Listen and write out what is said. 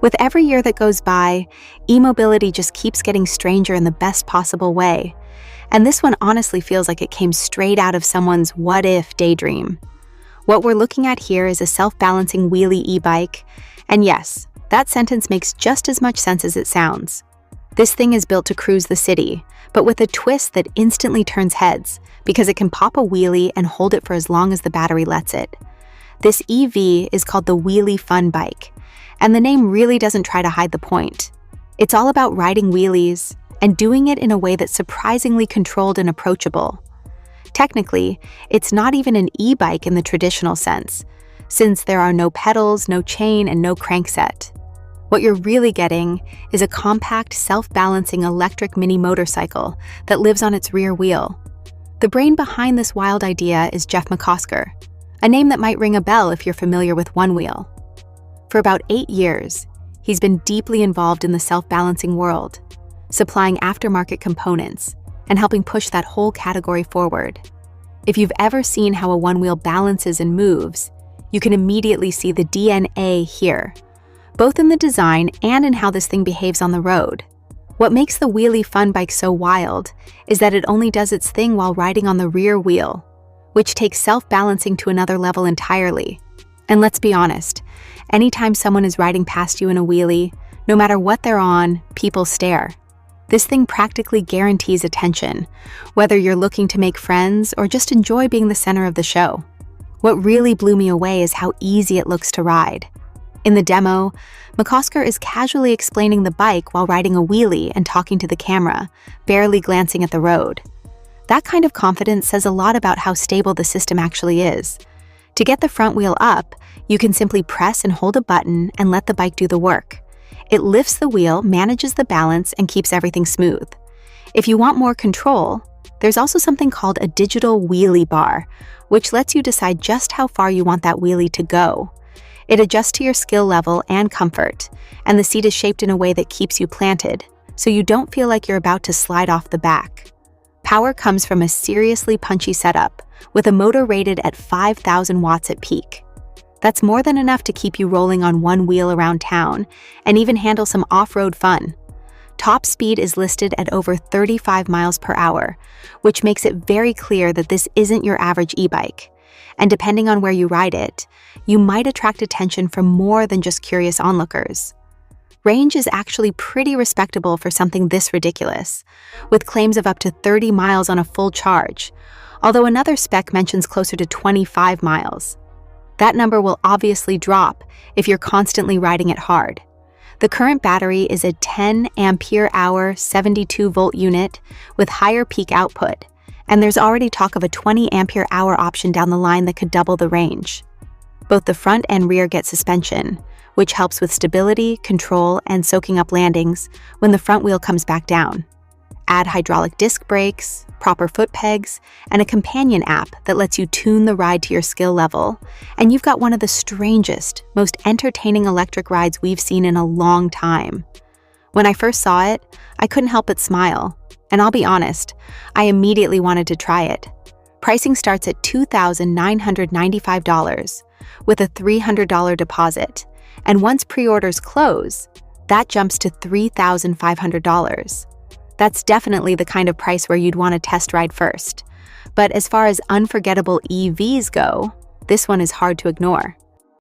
With every year that goes by, e-mobility just keeps getting stranger in the best possible way. And this one honestly feels like it came straight out of someone's what-if daydream. What we're looking at here is a self-balancing wheelie e-bike, and yes, that sentence makes just as much sense as it sounds. This thing is built to cruise the city, but with a twist that instantly turns heads, because it can pop a wheelie and hold it for as long as the battery lets it. This EV is called the Wheelie Fun Bike, and the name really doesn't try to hide the point. It's all about riding wheelies and doing it in a way that's surprisingly controlled and approachable. Technically, it's not even an e-bike in the traditional sense, since there are no pedals, no chain, and no crankset. What you're really getting is a compact, self-balancing electric mini motorcycle that lives on its rear wheel. The brain behind this wild idea is Jeff McCosker, a name that might ring a bell if you're familiar with Onewheel. For about 8 years, he's been deeply involved in the self-balancing world, supplying aftermarket components and helping push that whole category forward. If you've ever seen how a Onewheel balances and moves, you can immediately see the DNA here, both in the design and in how this thing behaves on the road. What makes the Wheelie Fun Bike so wild is that it only does its thing while riding on the rear wheel, which takes self-balancing to another level entirely. And let's be honest, anytime someone is riding past you in a wheelie, no matter what they're on, people stare. This thing practically guarantees attention, whether you're looking to make friends or just enjoy being the center of the show. What really blew me away is how easy it looks to ride. In the demo, McCosker is casually explaining the bike while riding a wheelie and talking to the camera, barely glancing at the road. That kind of confidence says a lot about how stable the system actually is. To get the front wheel up, you can simply press and hold a button and let the bike do the work. It lifts the wheel, manages the balance, and keeps everything smooth. If you want more control, there's also something called a digital wheelie bar, which lets you decide just how far you want that wheelie to go. It adjusts to your skill level and comfort, and the seat is shaped in a way that keeps you planted, so you don't feel like you're about to slide off the back. Power comes from a seriously punchy setup, with a motor rated at 5,000 watts at peak. That's more than enough to keep you rolling on one wheel around town, and even handle some off-road fun. Top speed is listed at over 35 miles per hour, which makes it very clear that this isn't your average e-bike. And depending on where you ride it, you might attract attention from more than just curious onlookers. Range is actually pretty respectable for something this ridiculous, with claims of up to 30 miles on a full charge, although another spec mentions closer to 25 miles. That number will obviously drop if you're constantly riding it hard. The current battery is a 10 ampere-hour 72-volt unit with higher peak output, and there's already talk of a 20 ampere-hour option down the line that could double the range. Both the front and rear get suspension, which helps with stability, control, and soaking up landings when the front wheel comes back down. Add hydraulic disc brakes, proper foot pegs, and a companion app that lets you tune the ride to your skill level, and you've got one of the strangest, most entertaining electric rides we've seen in a long time. When I first saw it, I couldn't help but smile, and I'll be honest, I immediately wanted to try it. Pricing starts at $2,995 with a $300 deposit, and once pre-orders close, that jumps to $3,500. That's definitely the kind of price where you'd want to test ride first. But as far as unforgettable EVs go, this one is hard to ignore.